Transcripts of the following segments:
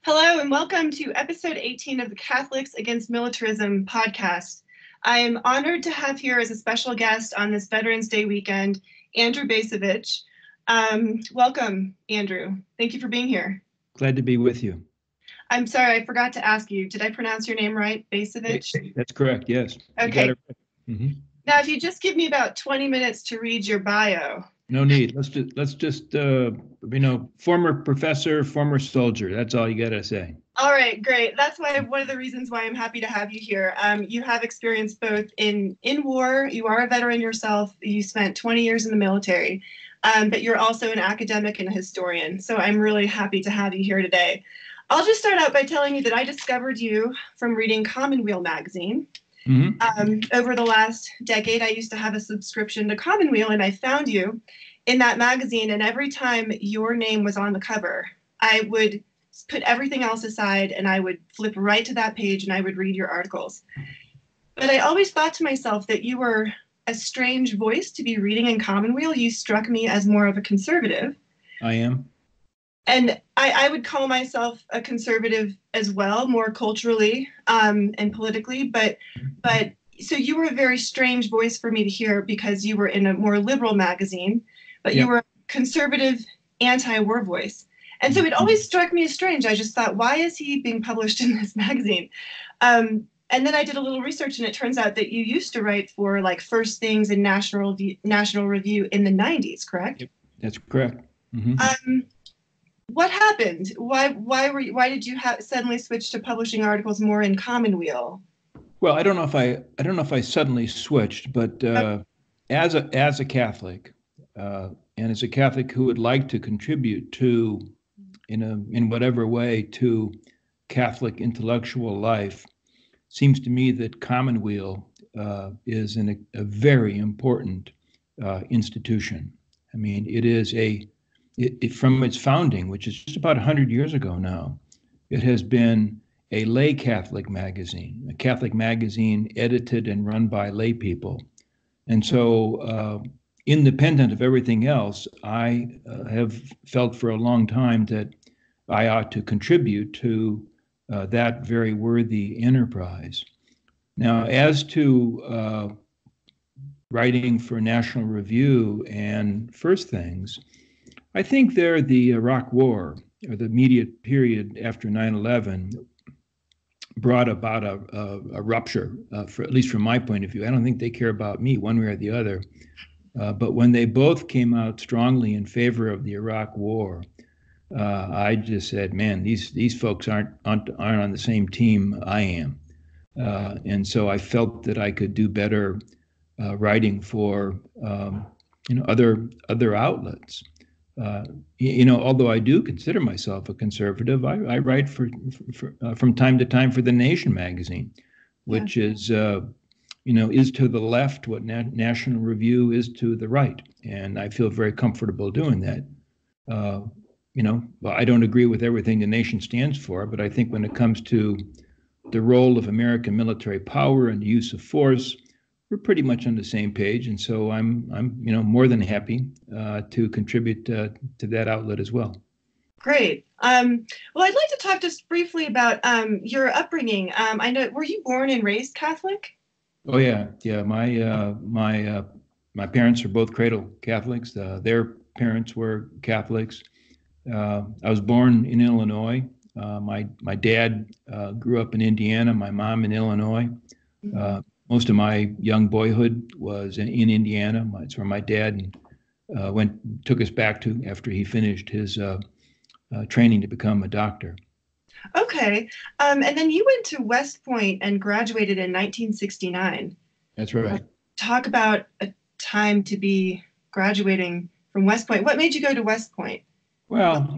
Hello and welcome to episode 18 of the Catholics Against Militarism podcast. I am honored to have here as a special guest on this Veterans Day weekend, Andrew Bacevich. Welcome, Andrew. Thank you for being here. Glad to be with you. I'm sorry, I forgot to ask you. Did I pronounce your name right, Bacevich? That's correct, yes. Okay. You got it. Mm-hmm. Now, if you just give me about 20 minutes to read your bio. No need. Let's just former professor, former soldier. That's all you got to say. All right, great. That's one of the reasons why I'm happy to have you here. You have experience both in war. You are a veteran yourself. You spent 20 years in the military, but you're also an academic and a historian. So I'm really happy to have you here today. I'll just start out by telling you that I discovered you from reading Commonweal magazine. Mm-hmm. Over the last decade, I used to have a subscription to Commonweal, and I found you in that magazine. And every time your name was on the cover, I would put everything else aside and I would flip right to that page and I would read your articles. But I always thought to myself that you were a strange voice to be reading in Commonweal. You struck me as more of a conservative. I am. And I would call myself a conservative as well, more culturally and politically. But so you were a very strange voice for me to hear because you were in a more liberal magazine, but you were a conservative anti-war voice. And so it always struck me as strange. I just thought, why is he being published in this magazine? And then I did a little research, and it turns out that you used to write for like First Things and National Review in the 90s, correct? Yep, that's correct. Mm-hmm. What happened? Why did you suddenly switch to publishing articles more in Commonweal? Well, I don't know if I suddenly switched, but as a Catholic, and as a Catholic who would like to contribute to, in whatever way, to Catholic intellectual life, seems to me that Commonweal is a very important institution. I mean, it is from its founding, which is just about 100 years ago now, it has been a lay Catholic magazine, a Catholic magazine edited and run by lay people. And so, independent of everything else, I have felt for a long time that I ought to contribute to that very worthy enterprise. Now, as to writing for National Review and First Things, I think the Iraq War, or the immediate period after 9/11, brought about a rupture, at least from my point of view. I don't think they care about me one way or the other. But when they both came out strongly in favor of the Iraq War, I just said, man, these folks aren't on the same team I am. And so I felt that I could do better writing for other outlets. Although I do consider myself a conservative, I write from time to time for The Nation magazine, which is to the left what National Review is to the right, and I feel very comfortable doing that. I don't agree with everything The Nation stands for, but I think when it comes to the role of American military power and the use of force, we're pretty much on the same page, and so I'm more than happy to contribute to that outlet as well. Great. Well, I'd like to talk just briefly about your upbringing. I know, were you born and raised Catholic? Oh yeah. My parents are both cradle Catholics. Their parents were Catholics. I was born in Illinois. My dad grew up in Indiana. My mom in Illinois. Mm-hmm. Most of my young boyhood was in Indiana. It's where my dad took us back to after he finished his training to become a doctor. Okay. And then you went to West Point and graduated in 1969. That's right. Talk about a time to be graduating from West Point. What made you go to West Point? Well,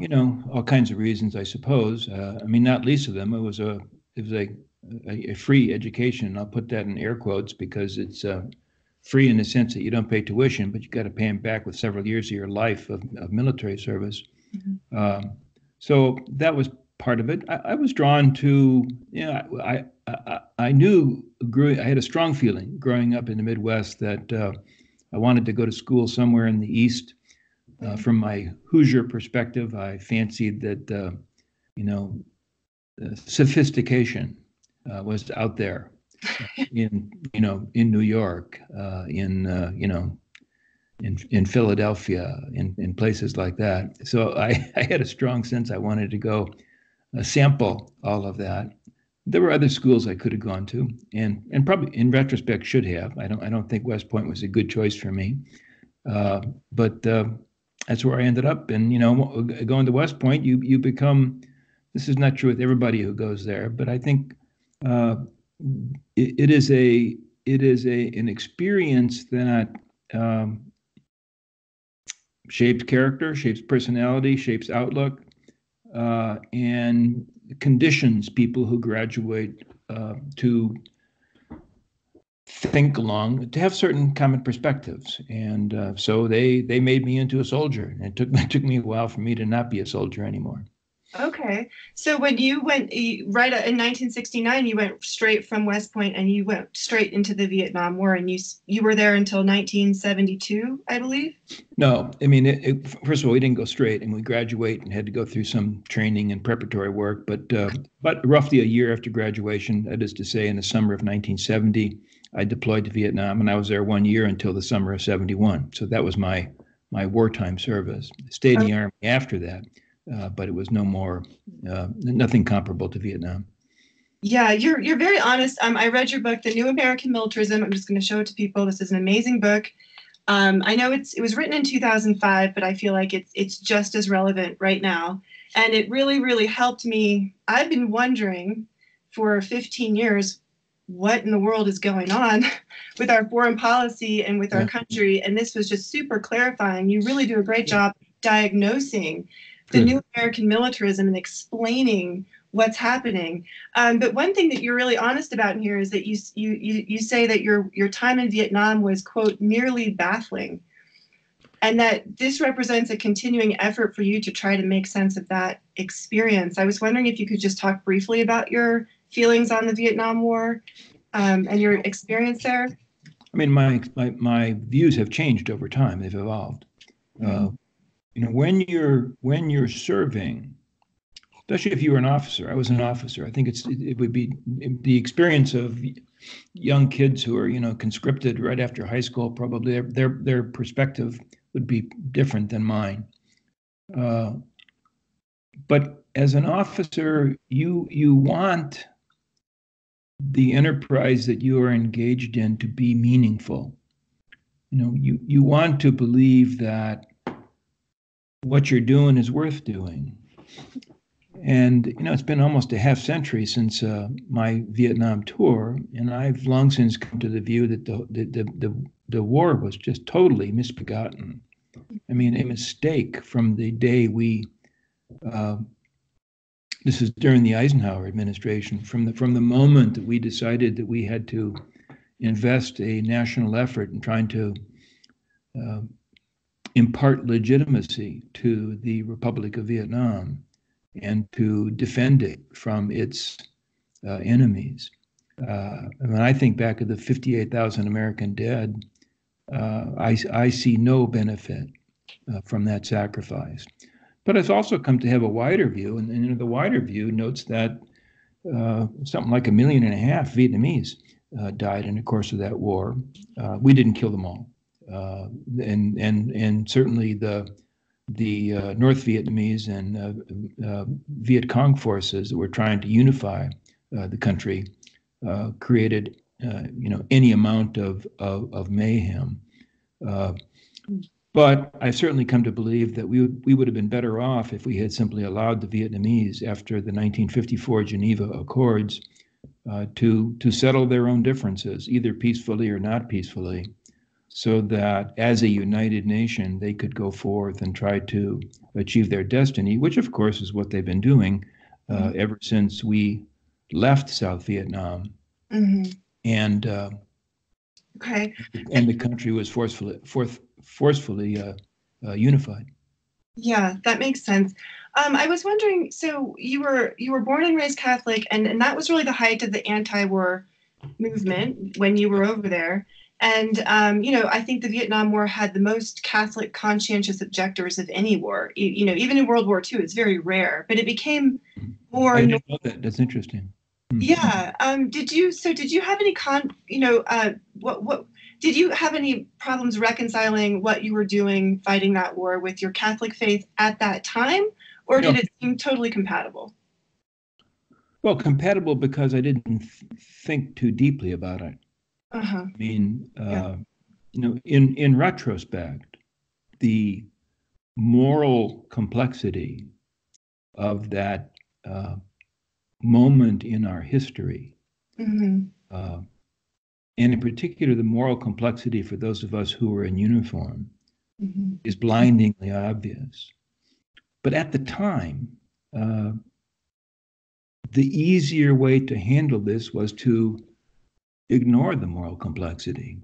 all kinds of reasons, I suppose. Not least of them, it was a free education. I'll put that in air quotes because it's free in the sense that you don't pay tuition, but you got to pay them back with several years of your life of military service. Mm-hmm. So that was part of it. I was drawn to, I knew, I had a strong feeling growing up in the Midwest that I wanted to go to school somewhere in the East. From my Hoosier perspective, I fancied that, sophistication was out there in New York, in Philadelphia, in places like that. So I had a strong sense I wanted to go sample all of that. There were other schools I could have gone to, and probably in retrospect should have. I don't think West Point was a good choice for me, but that's where I ended up. And going to West Point, you become. This is not true with everybody who goes there, but I think it is an experience that shapes character, shapes personality, shapes outlook, and conditions people who graduate to think along, to have certain common perspectives. And so they made me into a soldier. And it took me a while for me to not be a soldier anymore. Okay. So when you went right in 1969, you went straight from West Point and you went straight into the Vietnam War, and you were there until 1972, I believe? No, I mean, first of all, we didn't go straight, and we graduate and had to go through some training and preparatory work. But roughly a year after graduation, that is to say, in the summer of 1970, I deployed to Vietnam, and I was there 1 year until the summer of 71. So that was my wartime service. I stayed in the Army after that. But it was nothing comparable to Vietnam. Yeah, you're very honest. I read your book, The New American Militarism. I'm just going to show it to people. This is an amazing book. I know it was written in 2005, but I feel like it's just as relevant right now. And it really, really helped me. I've been wondering for 15 years, what in the world is going on with our foreign policy and with our country? And this was just super clarifying. You really do a great job diagnosing the new American militarism and explaining what's happening. But one thing that you're really honest about in here is that you say that your time in Vietnam was, quote, merely baffling, and that this represents a continuing effort for you to try to make sense of that experience. I was wondering if you could just talk briefly about your feelings on the Vietnam War and your experience there. I mean, my views have changed over time. They've evolved. When you're serving, especially if you were an officer, I was an officer. I think it would be the experience of young kids who are conscripted right after high school. Probably their perspective would be different than mine. But as an officer, you want the enterprise that you are engaged in to be meaningful. You want to believe that what you're doing is worth doing. And, it's been almost a half century since my Vietnam tour, and I've long since come to the view that the war was just totally misbegotten. I mean, a mistake from the day this is during the Eisenhower administration, from the moment that we decided that we had to invest a national effort in trying to impart legitimacy to the Republic of Vietnam and to defend it from its enemies. When I think back of the 58,000 American dead, I see no benefit from that sacrifice. But I've also come to have a wider view, and the wider view notes that something like 1.5 million Vietnamese died in the course of that war. We didn't kill them all. And certainly the North Vietnamese and Viet Cong forces that were trying to unify the country created any amount of mayhem. But I've certainly come to believe that we would have been better off if we had simply allowed the Vietnamese, after the 1954 Geneva Accords, to settle their own differences, either peacefully or not peacefully, so that as a united nation, they could go forth and try to achieve their destiny, which of course is what they've been doing ever since we left South Vietnam. Mm-hmm. And the country was forcefully unified. Yeah, that makes sense. I was wondering, so you were born and raised Catholic, and that was really the height of the anti-war movement when you were over there. And, I think the Vietnam War had the most Catholic conscientious objectors of any war. Even in World War II, it's very rare, but it became or I didn't know that. That's interesting. yeah. Did you have any what did you have any problems reconciling what you were doing fighting that war with your Catholic faith at that time, or did it seem totally compatible? Well, compatible because I didn't think too deeply about it. Uh-huh. I mean, Yeah. In retrospect, the moral complexity of that moment in our history, Mm-hmm. and in particular the moral complexity for those of us who were in uniform, Mm-hmm. is blindingly obvious. But at the time, the easier way to handle this was to ignore the moral complexity,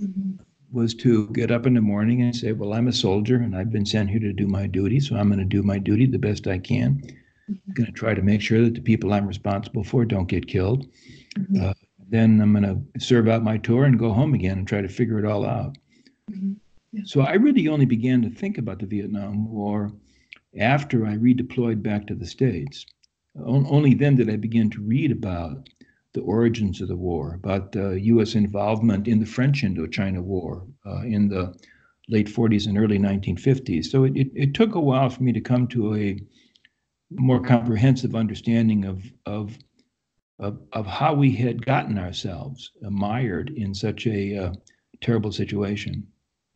Mm-hmm. was to get up in the morning and say, well, I'm a soldier and I've been sent here to do my duty, so I'm going to do my duty the best I can. I'm going to try to make sure that the people I'm responsible for don't get killed. Mm-hmm. Then I'm going to serve out my tour and go home again and try to figure it all out. Mm-hmm. Yeah. So I really only began to think about the Vietnam War after I redeployed back to the States. Only then did I begin to read about the origins of the war, about U.S. involvement in the French Indochina War in the late 40s and early 1950s. So it took a while for me to come to a more comprehensive understanding of how we had gotten ourselves mired in such a terrible situation.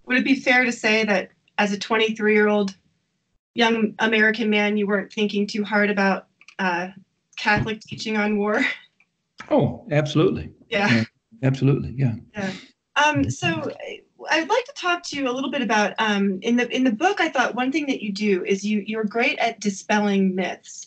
Would it be fair to say that as a 23-year-old young American man, you weren't thinking too hard about Catholic teaching on war? Oh, absolutely. Yeah. Absolutely. Yeah. Yeah. So I'd like to talk to you a little bit about in the book. I thought one thing that you do is you're great at dispelling myths.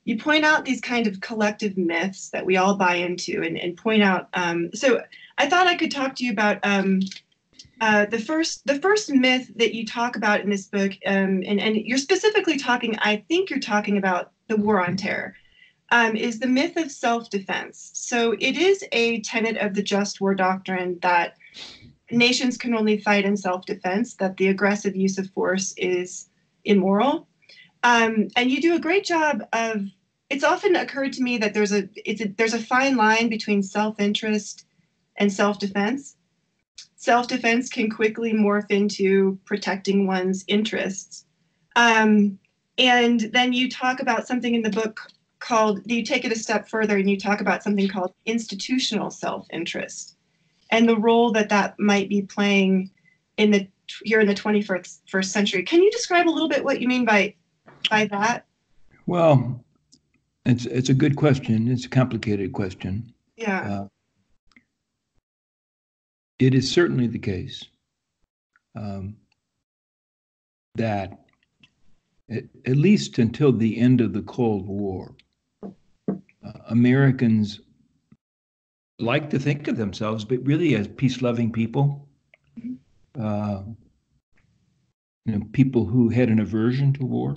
You point out these kind of collective myths that we all buy into, and point out. So I thought I could talk to you about the first myth that you talk about in this book, and you're specifically talking. I think you're talking about the War on Terror. Is the myth of self-defense. So it is a tenet of the just war doctrine that nations can only fight in self-defense, that the aggressive use of force is immoral. And you do a great job of, it's often occurred to me that there's a fine line between self-interest and self-defense. Self-defense can quickly morph into protecting one's interests. And then you talk about something in the book called, you take it a step further and you talk about something called institutional self-interest and the role that that might be playing here in the 21st century. Can you describe a little bit what you mean by that? Well, it's a good question. It's a complicated question. Yeah. It is certainly the case that at least until the end of the Cold War, Americans like to think of themselves, but really as peace-loving people. People who had an aversion to war,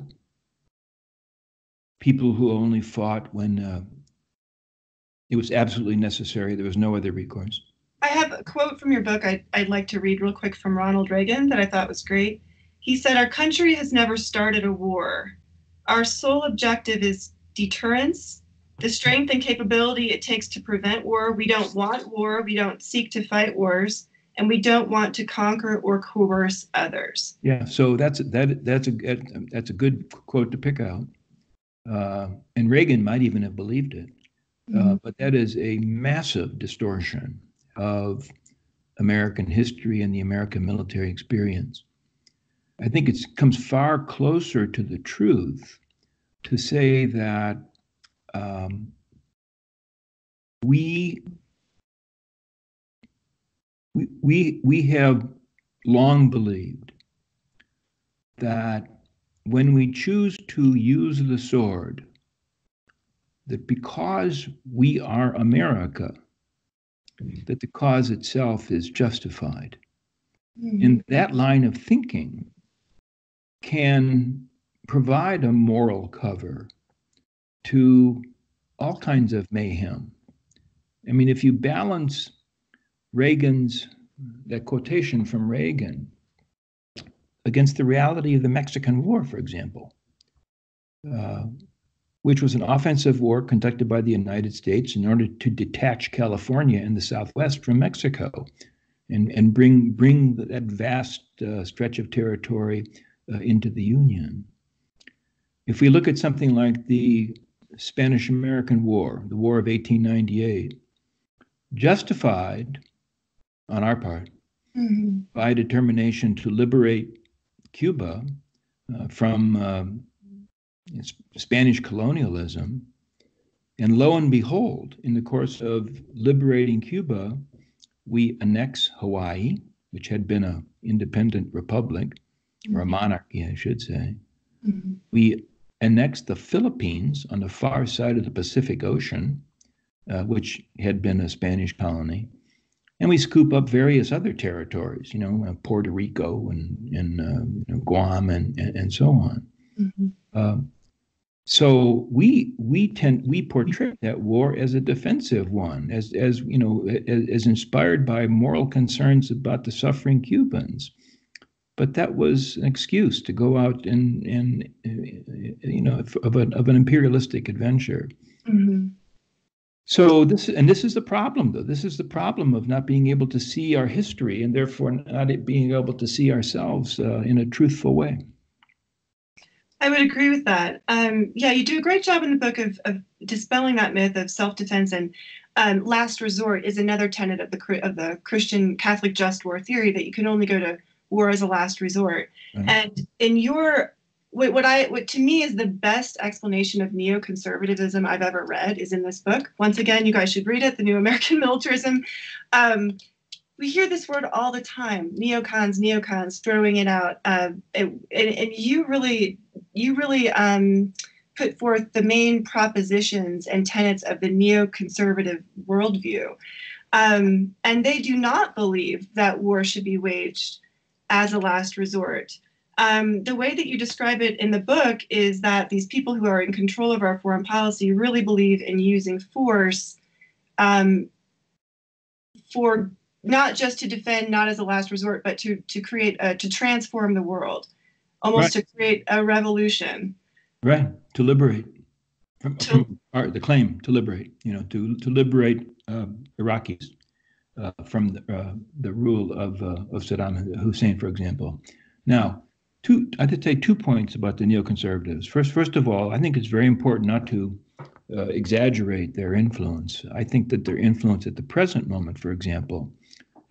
people who only fought when it was absolutely necessary. There was no other recourse. I have a quote from your book I'd like to read real quick from Ronald Reagan that I thought was great. He said, "Our country has never started a war. Our sole objective is deterrence, the strength and capability it takes to prevent war. We don't want war. We don't seek to fight wars. And we don't want to conquer or coerce others." Yeah, so that's a good quote to pick out. And Reagan might even have believed it. But that is a massive distortion of American history and the American military experience. I think it comes far closer to the truth to say that we have long believed that when we choose to use the sword, that because we are America, that the cause itself is justified. And that line of thinking can provide a moral cover to all kinds of mayhem. I mean, if you balance that quotation from Reagan against the reality of the Mexican War, for example, which was an offensive war conducted by the United States in order to detach California and the Southwest from Mexico and bring that vast stretch of territory into the Union. If we look at something like the Spanish-American War, the War of 1898, justified on our part by determination to liberate Cuba from Spanish colonialism. And lo and behold, in the course of liberating Cuba, we annex Hawaii, which had been an independent republic, or a monarchy, I should say. We annex the Philippines on the far side of the Pacific Ocean, which had been a Spanish colony. And we scoop up various other territories, Puerto Rico and Guam and so on. So we portray that war as a defensive one, as inspired by moral concerns about the suffering Cubans. But that was an excuse to go out and of an imperialistic adventure. So this is the problem, though. This is the problem of not being able to see our history and therefore not being able to see ourselves in a truthful way. I would agree with that. You do a great job in the book of dispelling that myth of self-defense, and last resort is another tenet of the Christian Catholic just war theory, that you can only go to war as a last resort. Right. And in your what to me is the best explanation of neoconservatism I've ever read is in this book. Once again, you guys should read it, The New American Militarism. We hear this word all the time, neocons, throwing it out. And you really put forth the main propositions and tenets of the neoconservative worldview. And they do not believe that war should be waged as a last resort. The way that you describe it in the book is that these people who are in control of our foreign policy really believe in using force for not just to defend, not as a last resort, but to create, to transform the world, almost to create a revolution. Right, to liberate, from the claim to liberate, to liberate Iraqis from the rule of Saddam Hussein, for example. Now, I'd say 2 points about the neoconservatives. First of all, I think it's very important not to exaggerate their influence. I think that their influence at the present moment, for example,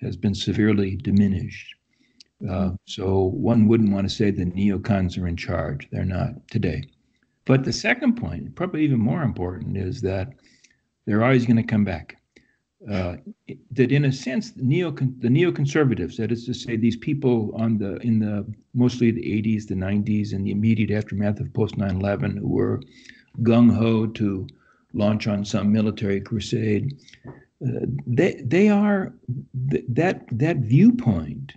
has been severely diminished. So one wouldn't want to say the neocons are in charge. They're not today. But the second point, probably even more important, is that they're always going to come back. That in a sense, the neoconservatives, that is to say, these people in the mostly the 80s, the 90s, and the immediate aftermath of post 9/11, who were gung-ho to launch on some military crusade, they are that viewpoint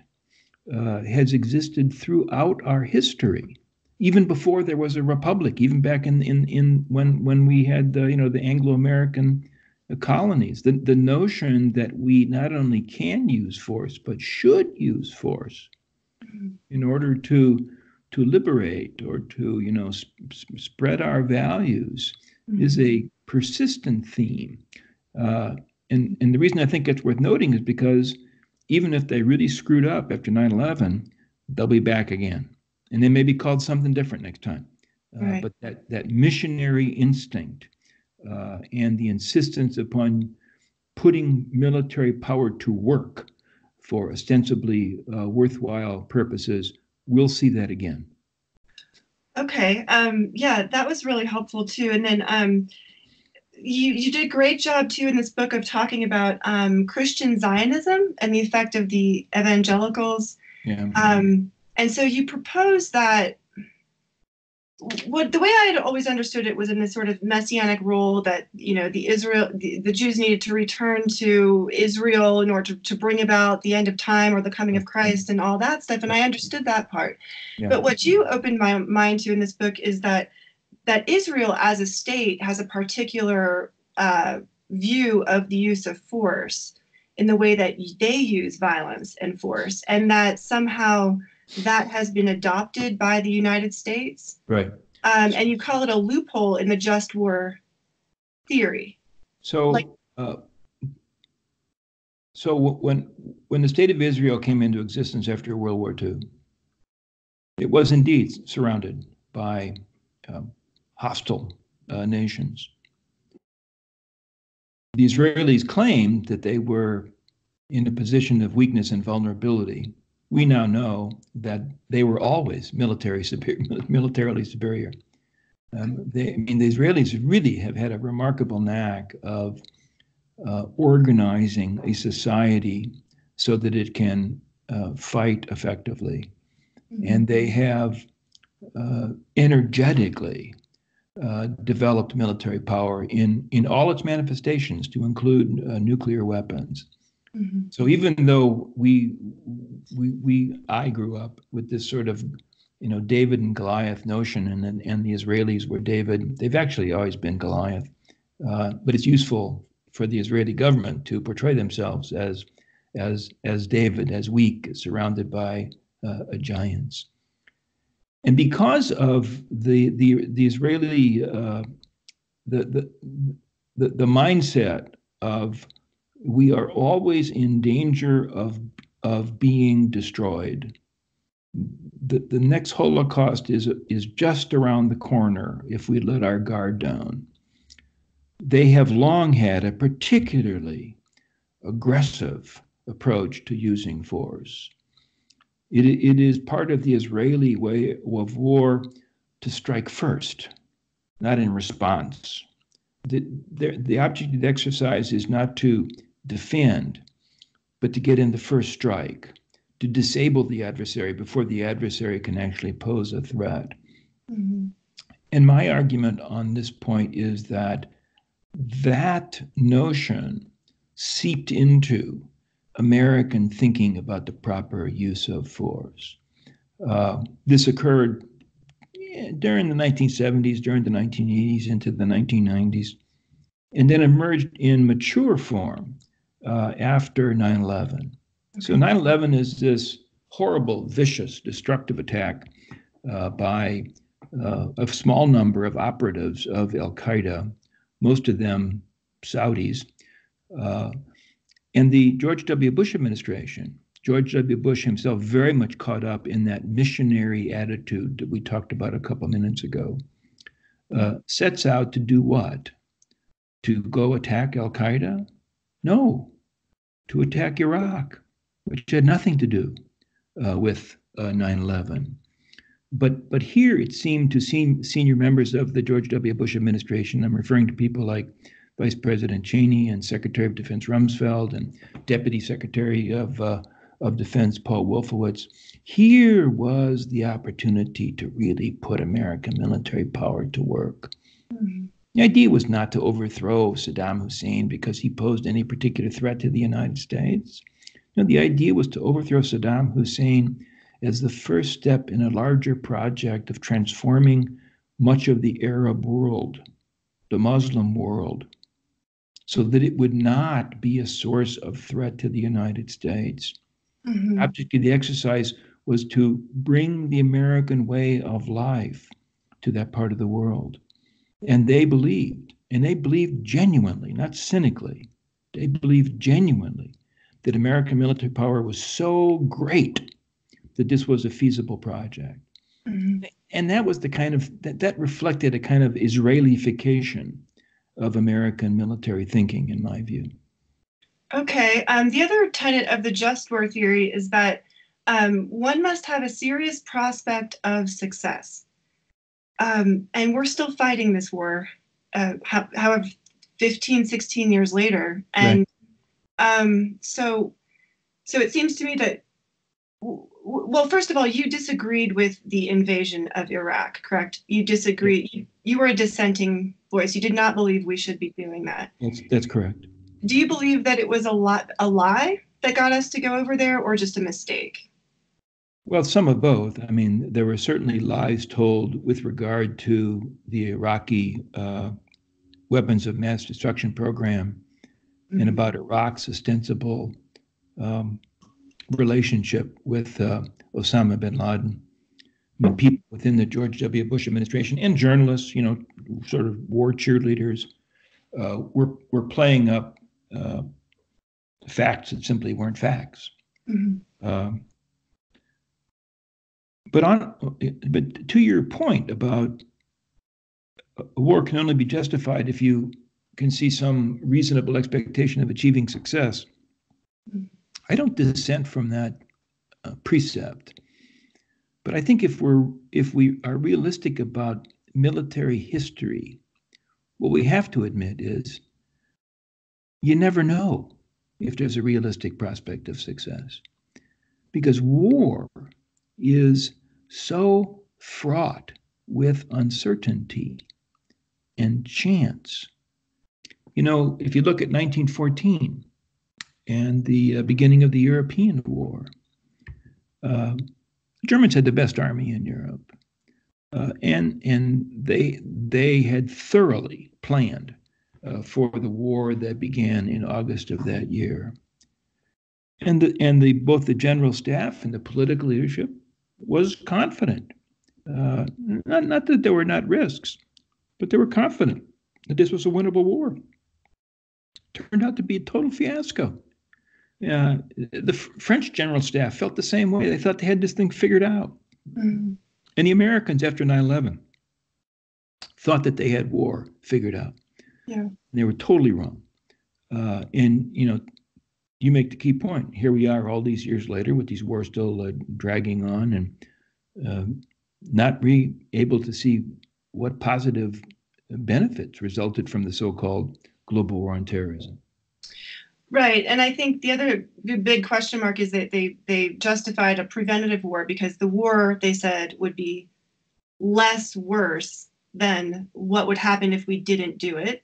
has existed throughout our history, even before there was a republic, even back in when we had the Anglo-American colonies. The notion that we not only can use force but should use force in order to liberate or to spread our values is a persistent theme. And the reason I think it's worth noting is because even if they really screwed up after 9/11, they'll be back again. And they may be called something different next time. Right. But that missionary instinct and the insistence upon putting military power to work for ostensibly worthwhile purposes, we'll see that again. Okay. That was really helpful too. And then you did a great job too in this book of talking about Christian Zionism and the effect of the evangelicals. Yeah. And so you propose that the way I had always understood it was in this sort of messianic role that the Jews needed to return to Israel in order to bring about the end of time or the coming of Christ and all that stuff, and I understood that part. Yeah. But what you opened my mind to in this book is that Israel as a state has a particular view of the use of force in the way that they use violence and force, and that somehow that has been adopted by the United States. Right. and you call it a loophole in the just war theory. So, Like, when the state of Israel came into existence after World War II, it was indeed surrounded by hostile nations. The Israelis claimed that they were in a position of weakness and vulnerability. We now know that they were always militarily superior. The Israelis really have had a remarkable knack of organizing a society so that it can fight effectively. And they have energetically developed military power in all its manifestations, to include nuclear weapons. Mm-hmm. So even though I grew up with this sort of, David and Goliath notion, and the Israelis were David, they've actually always been Goliath. But it's useful for the Israeli government to portray themselves as David, as weak, surrounded by giants. And because of the Israeli the mindset of we are always in danger of being destroyed, the next Holocaust is just around the corner if we let our guard down. They have long had a particularly aggressive approach to using force. It is part of the Israeli way of war to strike first, not in response. The object of the exercise is not to defend, but to get in the first strike, to disable the adversary before the adversary can actually pose a threat. Mm-hmm. And my argument on this point is that notion seeped into American thinking about the proper use of force. This occurred during the 1970s, during the 1980s, into the 1990s, and then emerged in mature form after 9/11. Okay. So 9/11 is this horrible, vicious, destructive attack by a small number of operatives of Al-Qaeda, most of them Saudis, and the George W. Bush administration. George W. Bush himself very much caught up in that missionary attitude that we talked about a couple minutes ago. Sets out to do what? To go attack Al-Qaeda? No, to attack Iraq, which had nothing to do with 9/11. But here it seemed to senior members of the George W. Bush administration, I'm referring to people like Vice President Cheney and Secretary of Defense Rumsfeld and Deputy Secretary of Defense Paul Wolfowitz. Here was the opportunity to really put American military power to work. Mm-hmm. The idea was not to overthrow Saddam Hussein because he posed any particular threat to the United States. No, the idea was to overthrow Saddam Hussein as the first step in a larger project of transforming much of the Arab world, the Muslim world, so that it would not be a source of threat to the United States. Mm-hmm. The object of the exercise was to bring the American way of life to that part of the world. And they believed genuinely, not cynically, they believed genuinely that American military power was so great that this was a feasible project. Mm-hmm. And that was the kind of, that reflected a kind of Israelification of American military thinking, in my view. Okay. The other tenet of the just war theory is that one must have a serious prospect of success. And we're still fighting this war, however, 15, 16 years later. And right. So it seems to me that, well, first of all, you disagreed with the invasion of Iraq, correct? You disagreed. You were a dissenting voice. You did not believe we should be doing that. That's correct. Do you believe that it was a lie that got us to go over there, or just a mistake? Well, some of both. I mean, there were certainly lies told with regard to the Iraqi weapons of mass destruction program, mm-hmm. and about Iraq's ostensible relationship with Osama bin Laden. I mean, people within the George W. Bush administration and journalists, sort of war cheerleaders, were playing up facts that simply weren't facts. Mm-hmm. But to your point about a war can only be justified if you can see some reasonable expectation of achieving success, I don't dissent from that precept. But I think if we are realistic about military history, what we have to admit is you never know if there's a realistic prospect of success, because war is so fraught with uncertainty and chance. If you look at 1914 and the beginning of the European War, Germans had the best army in Europe, and they had thoroughly planned for the war that began in August of that year. And both the general staff and the political leadership was confident. Not that there were not risks, but they were confident that this was a winnable war. Turned out to be a total fiasco. The French general staff felt the same way. They thought they had this thing figured out. Mm-hmm. And the Americans, after 9/11, thought that they had war figured out. Yeah. And they were totally wrong. And you make the key point. Here we are all these years later with these wars still dragging on and not able to see what positive benefits resulted from the so-called global war on terrorism. Right. And I think the other big question mark is that they justified a preventative war because the war, they said, would be less worse than what would happen if we didn't do it.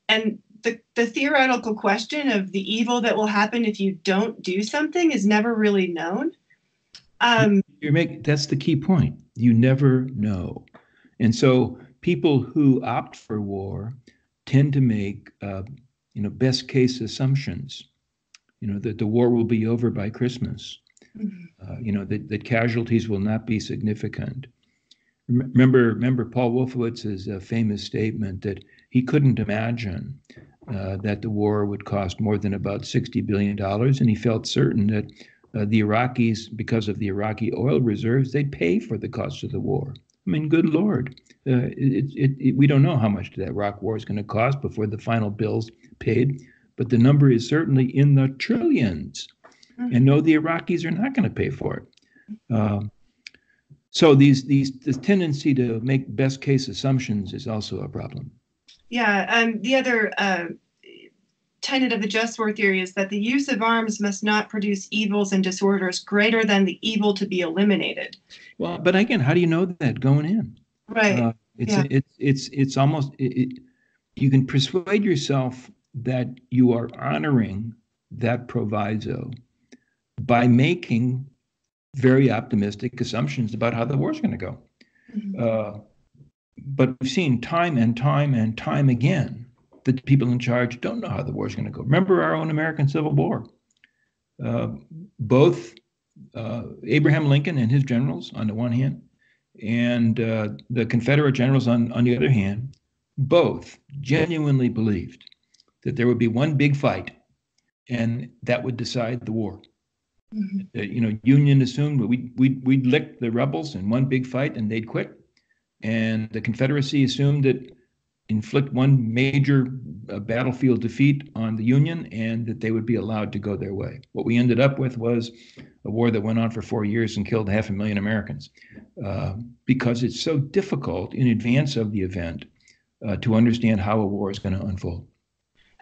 And the theoretical question of the evil that will happen if you don't do something is never really known. That's the key point. You never know. And so people who opt for war tend to make best case assumptions, that the war will be over by Christmas, mm-hmm. That casualties will not be significant. Remember Paul Wolfowitz's famous statement that he couldn't imagine that the war would cost more than about $60 billion, and he felt certain that the Iraqis, because of the Iraqi oil reserves, they'd pay for the cost of the war. I mean, good Lord, we don't know how much that Iraq war is going to cost before the final bill's paid, but the number is certainly in the trillions. Mm-hmm. And no, the Iraqis are not going to pay for it. So this tendency to make best case assumptions is also a problem. Yeah, the other tenet of the just war theory is that the use of arms must not produce evils and disorders greater than the evil to be eliminated. Well, but again, how do you know that going in? Right. It's almost you can persuade yourself that you are honoring that proviso by making very optimistic assumptions about how the war's going to go. Mm-hmm. But we've seen time and time and time again that the people in charge don't know how the war's going to go. Remember our own American Civil War. Both Abraham Lincoln and his generals on the one hand, and the Confederate generals on the other hand, both genuinely believed that there would be one big fight and that would decide the war. Mm-hmm. Union assumed we'd lick the rebels in one big fight and they'd quit. And the Confederacy assumed that inflict one major battlefield defeat on the Union and that they would be allowed to go their way. What we ended up with was a war that went on for 4 years and killed 500,000 Americans because it's so difficult in advance of the event to understand how a war is going to unfold.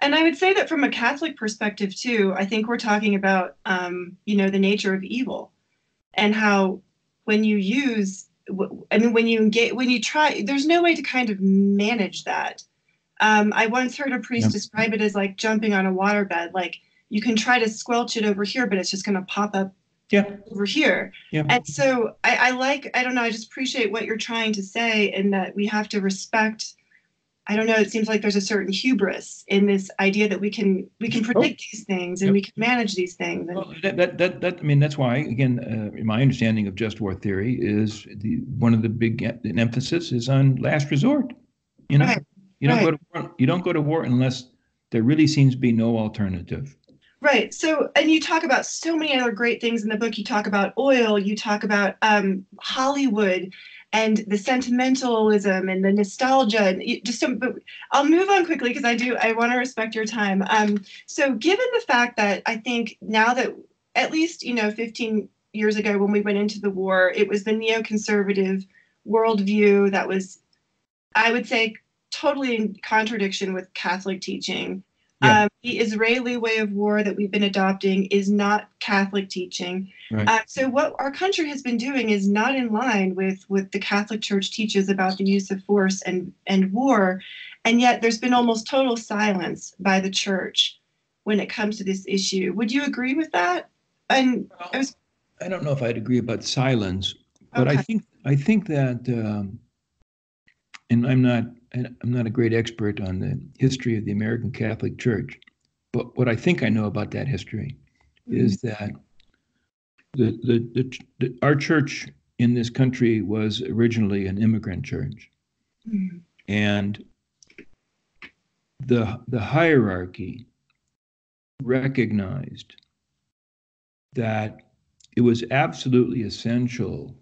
And I would say that from a Catholic perspective, too, I think we're talking about, the nature of evil and how when you use, when you engage, when you try, there's no way to kind of manage that. I once heard a priest describe it as like jumping on a waterbed. Like you can try to squelch it over here, but it's just going to pop up over here. Yeah. And so I just appreciate what you're trying to say, and that we have to respect I don't know, it seems like there's a certain hubris in this idea that we can predict these things and we can manage these things. And well, I mean, that's why, again, my understanding of just war theory is one of the big emphasis is on last resort. You know, right, you don't right. go to war, you don't go to war unless there really seems to be no alternative. Right. So, and you talk about so many other great things in the book. You talk about oil, you talk about Hollywood and the sentimentalism and the nostalgia. And but I'll move on quickly because I want to respect your time. So given the fact that I think now that at least, 15 years ago when we went into the war, it was the neoconservative worldview that was, I would say, totally in contradiction with Catholic teaching. Yeah. The Israeli way of war that we've been adopting is not Catholic teaching. Right. So what our country has been doing is not in line with what the Catholic Church teaches about the use of force and war. And yet there's been almost total silence by the church when it comes to this issue. Would you agree with that? And I don't know if I'd agree about silence, but okay. I think that, and I'm not a great expert on the history of the American Catholic Church, but what I think I know about that history is that our church in this country was originally an immigrant church, and the hierarchy recognized that it was absolutely essential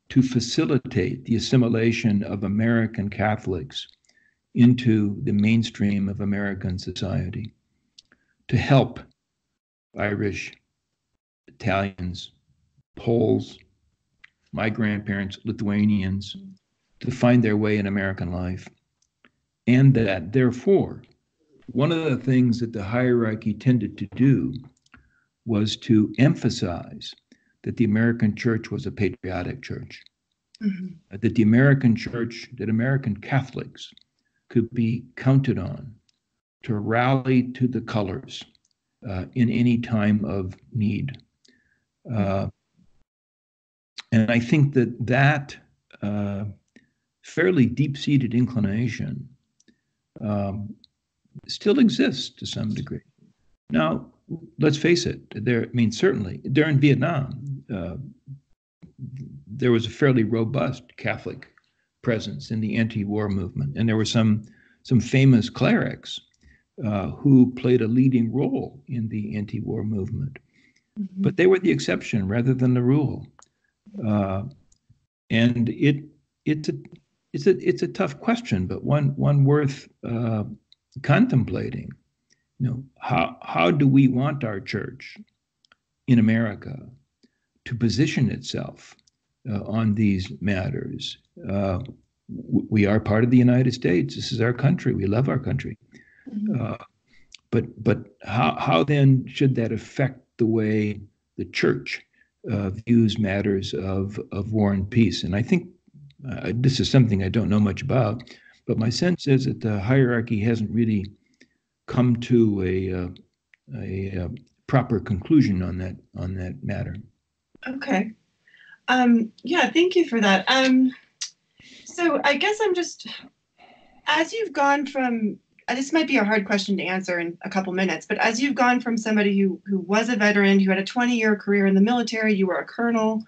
to facilitate the assimilation of American Catholics into the mainstream of American society, to help Irish, Italians, Poles, my grandparents, Lithuanians, to find their way in American life. And that, therefore, one of the things that the hierarchy tended to do was to emphasize that the American church was a patriotic church, that the American church, that American Catholics could be counted on to rally to the colors in any time of need. And I think that fairly deep-seated inclination still exists to some degree. Now, let's face it, certainly during Vietnam, there was a fairly robust Catholic presence in the anti-war movement, and there were some famous clerics who played a leading role in the anti-war movement, but they were the exception rather than the rule. And it's a tough question, but one worth contemplating. How do we want our church in America to position itself on these matters? We are part of the United States. This is our country. We love our country. But how then should that affect the way the church views matters of war and peace? And I think this is something I don't know much about, but my sense is that the hierarchy hasn't really come to a proper conclusion on that matter. Okay. Yeah, thank you for that. So I guess as you've gone from, this might be a hard question to answer in a couple minutes, but as you've gone from somebody who was a veteran, who had a 20-year career in the military, you were a colonel,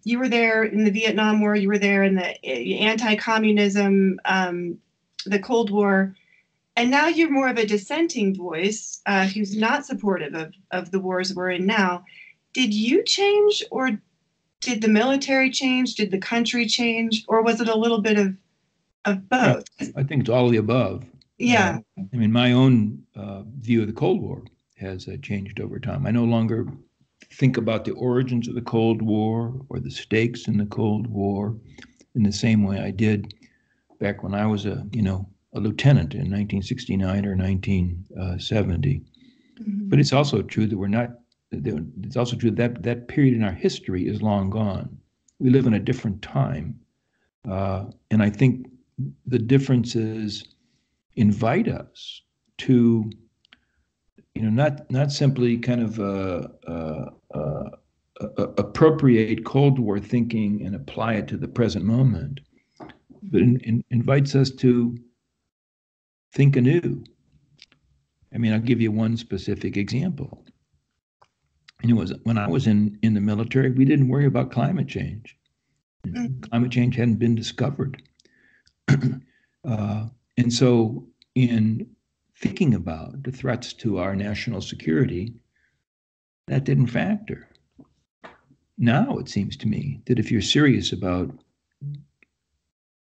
you were there in the Vietnam War, you were there in the anti-communism, the Cold War, and now you're more of a dissenting voice who's not supportive of the wars we're in now. Did you change, or did the military change? Did the country change? Or was it a little bit of both? I think it's all of the above. Yeah. My own view of the Cold War has changed over time. I no longer think about the origins of the Cold War or the stakes in the Cold War in the same way I did back when I was a lieutenant in 1969 or 1970. But it's also true that it's also true that period in our history is long gone. We live in a different time. And I think the differences invite us to, not simply kind of appropriate Cold War thinking and apply it to the present moment, but invites us to think anew. I mean, I'll give you one specific example. And it was when I was in the military, we didn't worry about climate change. Climate change hadn't been discovered. And so in thinking about the threats to our national security, that didn't factor. Now it seems to me that if you're serious about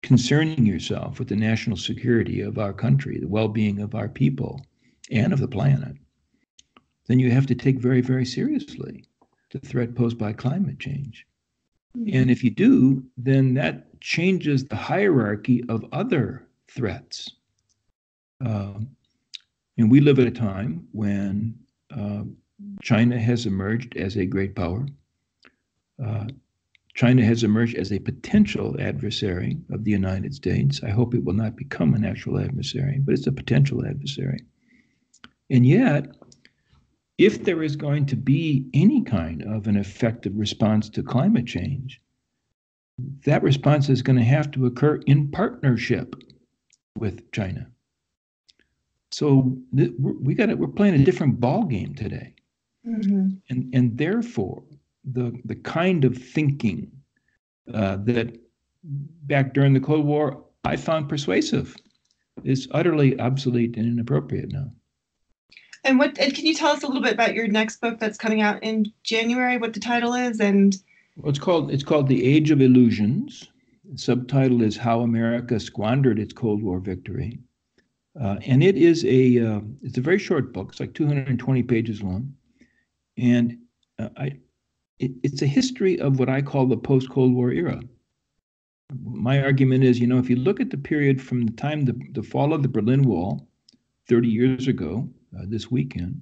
concerning yourself with the national security of our country, the well-being of our people and of the planet, then you have to take very, very seriously the threat posed by climate change. And if you do, then that changes the hierarchy of other threats. And we live at a time when China has emerged as a great power. China has emerged as a potential adversary of the United States. I hope it will not become an actual adversary, but it's a potential adversary. And yet, if there is going to be any kind of an effective response to climate change, that response is going to have to occur in partnership with China. So we're playing a different ball game today. And therefore, the kind of thinking that back during the Cold War I found persuasive is utterly obsolete and inappropriate now. And can you tell us a little bit about your next book that's coming out in January, what the title is? And well, it's called The Age of Illusions. The subtitle is How America Squandered Its Cold War Victory. And it's a very short book. It's like 220 pages long. And it's a history of what I call the post-Cold War era. My argument is, if you look at the period from the time the fall of the Berlin Wall 30 years ago, this weekend,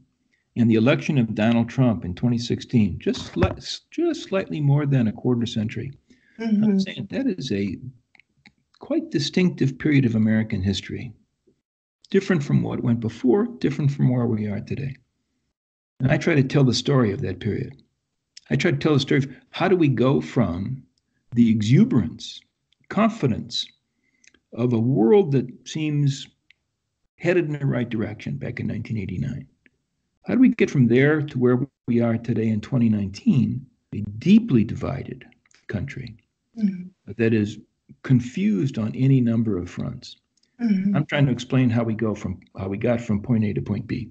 and the election of Donald Trump in 2016, just slightly more than a quarter century. I'm saying that is a quite distinctive period of American history, different from what went before, different from where we are today. And I try to tell the story of that period. I try to tell the story of how do we go from the exuberance, confidence of a world that seems headed in the right direction back in 1989. How do we get from there to where we are today in 2019, a deeply divided country that is confused on any number of fronts? I'm trying to explain how we got from point A to point B.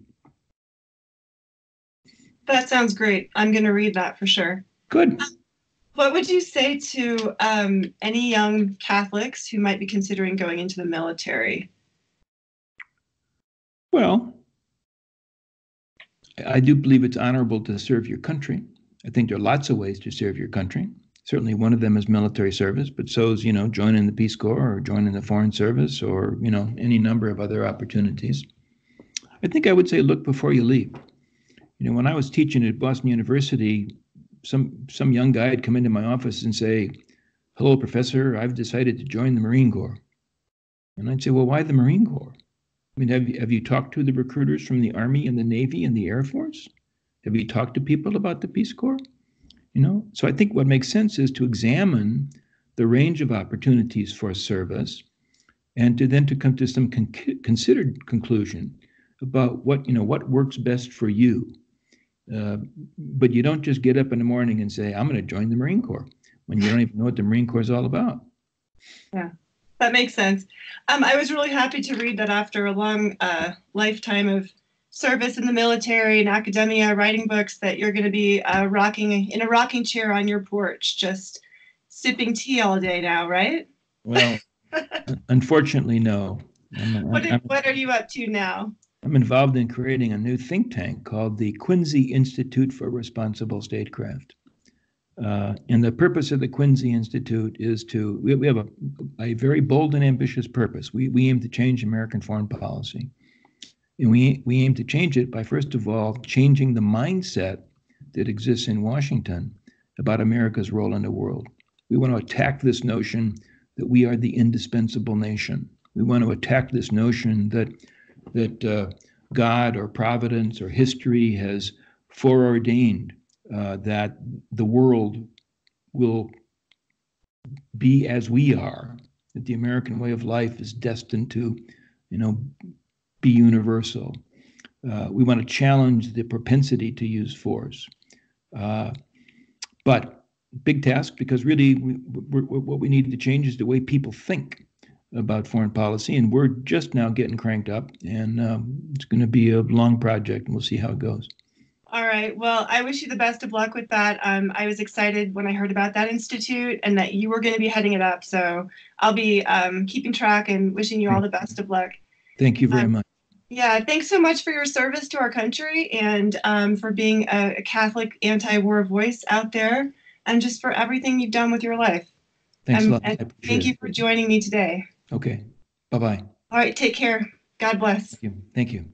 That sounds great. I'm going to read that for sure. Good. What would you say to any young Catholics who might be considering going into the military? Well, I do believe it's honorable to serve your country. I think there are lots of ways to serve your country. Certainly one of them is military service, but so is, joining the Peace Corps or joining the Foreign Service or, any number of other opportunities. I think I would say look before you leap. When I was teaching at Boston University, some young guy would come into my office and say, "Hello, professor, I've decided to join the Marine Corps." And I'd say, "Well, why the Marine Corps? I mean, have you talked to the recruiters from the Army and the Navy and the Air Force? Have you talked to people about the Peace Corps?" So I think what makes sense is to examine the range of opportunities for service and to come to some considered conclusion about what works best for you. But you don't just get up in the morning and say, "I'm going to join the Marine Corps," when you don't even know what the Marine Corps is all about. Yeah, that makes sense. I was really happy to read that after a long lifetime of service in the military and academia, writing books, that you're going to be rocking in a rocking chair on your porch, just sipping tea all day now, right? Well, unfortunately, no. What are you up to now? I'm involved in creating a new think tank called the Quincy Institute for Responsible Statecraft. And the purpose of the Quincy Institute is we have a very bold and ambitious purpose. We aim to change American foreign policy. And we aim to change it by, first of all, changing the mindset that exists in Washington about America's role in the world. We want to attack this notion that we are the indispensable nation. We want to attack this notion that God or Providence or history has foreordained that the world will be as we are that the American way of life is destined to, be universal. We want to challenge the propensity to use force. But big task, because really what we need to change is the way people think about foreign policy, and we're just now getting cranked up, and it's going to be a long project, and we'll see how it goes. All right. Well, I wish you the best of luck with that. I was excited when I heard about that institute and that you were going to be heading it up. So I'll be keeping track and wishing you all the best of luck. Thank you very much. Yeah, thanks so much for your service to our country and for being a Catholic anti-war voice out there, and just for everything you've done with your life. Thanks a lot. And thank you for joining me today. Okay. Bye-bye. All right. Take care. God bless. Thank you. Thank you.